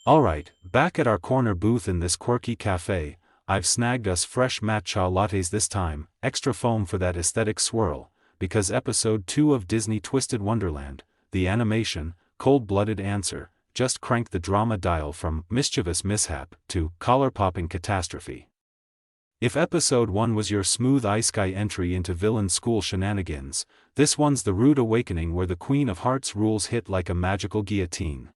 Alright, back at our corner booth in this quirky cafe, I've snagged us fresh matcha lattes this time, extra foam for that aesthetic swirl, because episode 2 of Disney Twisted-Wonderland, the animation, cold-blooded answer, just cranked the drama dial from mischievous mishap to collar-popping catastrophe. If episode 1 was your smooth ice guy entry into villain school shenanigans, this one's the rude awakening where the Queen of Hearts rules hit like a magical guillotine.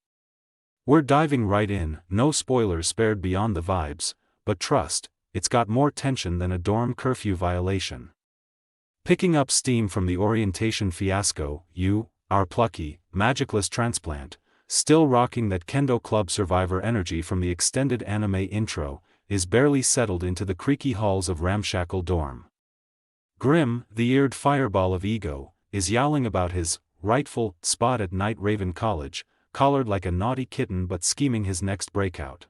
We're diving right in, no spoilers spared beyond the vibes, but trust, it's got more tension than a dorm curfew violation. Picking up steam from the orientation fiasco, you, our plucky, magicless transplant, still rocking that Kendo Club Survivor energy from the extended anime intro, is barely settled into the creaky halls of ramshackle dorm. Grim, the eared fireball of ego, is yowling about his rightful spot at Night Raven College, collared like a naughty kitten but scheming his next breakout.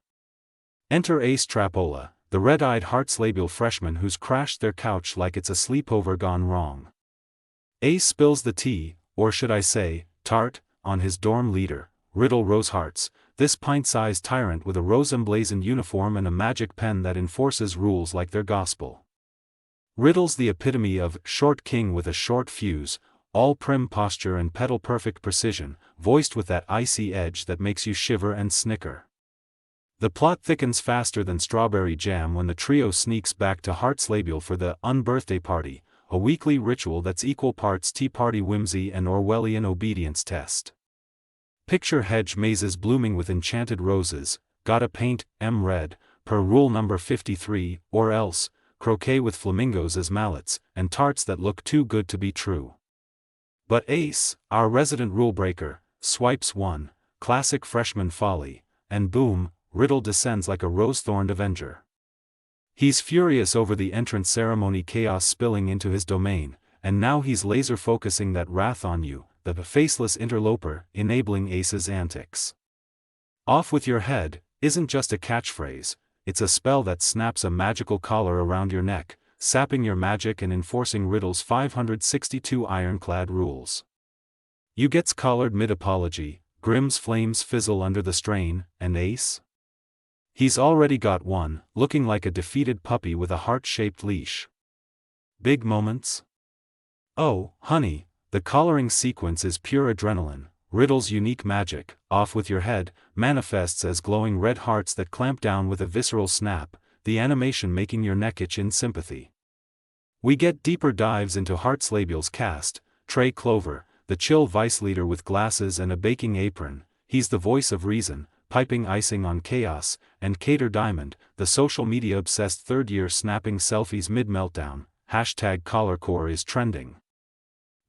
Enter Ace Trapola, the red-eyed Heartslabyul freshman who's crashed their couch like it's a sleepover gone wrong. Ace spills the tea, or should I say, tart, on his dorm leader, Riddle Rosehearts, this pint-sized tyrant with a rose-emblazoned uniform and a magic pen that enforces rules like their gospel. Riddle's the epitome of short king with a short fuse, all prim posture and petal-perfect precision, voiced with that icy edge that makes you shiver and snicker. The plot thickens faster than strawberry jam when the trio sneaks back to Heartslabyul for the Unbirthday Party, a weekly ritual that's equal parts tea party whimsy and Orwellian obedience test. Picture hedge mazes blooming with enchanted roses, gotta paint red, per rule number 53, or else, croquet with flamingos as mallets, and tarts that look too good to be true. But Ace, our resident rule-breaker, swipes one, classic freshman folly, and boom, Riddle descends like a rose-thorned avenger. He's furious over the entrance ceremony chaos spilling into his domain, and now he's laser-focusing that wrath on you, the faceless interloper, enabling Ace's antics. Off with your head isn't just a catchphrase, it's a spell that snaps a magical collar around your neck, sapping your magic and enforcing Riddle's 562 ironclad rules. You gets collared mid-apology, Grimm's flames fizzle under the strain, and Ace? He's already got one, looking like a defeated puppy with a heart-shaped leash. Big moments? Oh, honey, the collaring sequence is pure adrenaline. Riddle's unique magic, off with your head, manifests as glowing red hearts that clamp down with a visceral snap, the animation making your neck itch in sympathy. We get deeper dives into Heartslabyul's cast, Trey Clover, the chill vice leader with glasses and a baking apron, he's the voice of reason, piping icing on chaos, and Cater Diamond, the social media-obsessed third-year snapping selfies mid-meltdown, #collarcore is trending.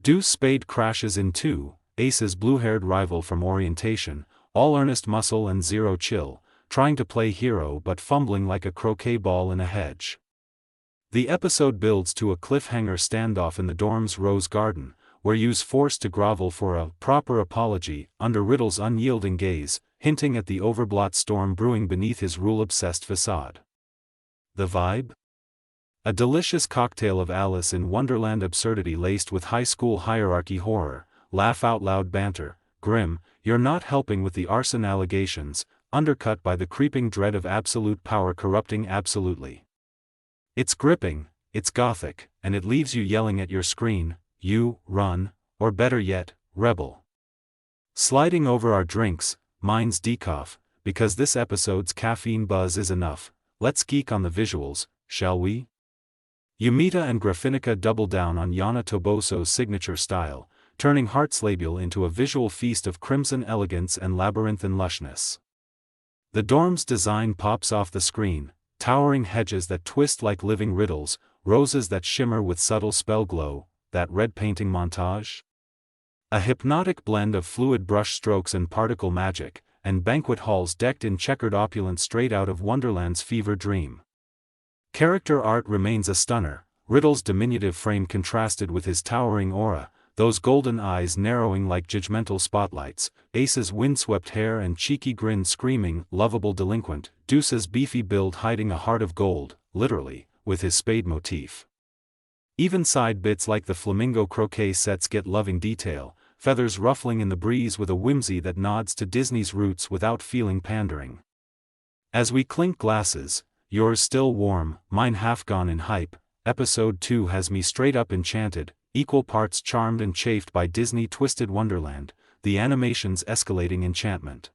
Deuce Spade crashes in two, Ace's blue-haired rival from orientation, all earnest muscle and zero chill, trying to play hero but fumbling like a croquet ball in a hedge. The episode builds to a cliffhanger standoff in the dorm's rose garden, where you's forced to grovel for a proper apology under Riddle's unyielding gaze, hinting at the overblot storm brewing beneath his rule-obsessed facade. The vibe? A delicious cocktail of Alice in Wonderland absurdity laced with high school hierarchy horror, laugh-out-loud banter, Grim, you're not helping with the arson allegations, undercut by the creeping dread of absolute power corrupting absolutely. It's gripping, it's gothic, and it leaves you yelling at your screen, you, run, or better yet, rebel. Sliding over our drinks, mine's decaf, because this episode's caffeine buzz is enough, let's geek on the visuals, shall we? Yumita and Graphinica double down on Yana Toboso's signature style, turning Heartslabyul into a visual feast of crimson elegance and labyrinthine lushness. The dorm's design pops off the screen, towering hedges that twist like living riddles, roses that shimmer with subtle spell glow, that red painting montage? A hypnotic blend of fluid brush strokes and particle magic, and banquet halls decked in checkered opulence straight out of Wonderland's fever dream. Character art remains a stunner, Riddle's diminutive frame contrasted with his towering aura, those golden eyes narrowing like judgmental spotlights, Ace's windswept hair and cheeky grin screaming, lovable delinquent, Deuce's beefy build hiding a heart of gold, literally, with his spade motif. Even side bits like the flamingo croquet sets get loving detail, feathers ruffling in the breeze with a whimsy that nods to Disney's roots without feeling pandering. As we clink glasses, yours still warm, mine half gone in hype, episode 2 has me straight up enchanted, equal parts charmed and chafed by Disney Twisted Wonderland, the animation's escalating enchantment.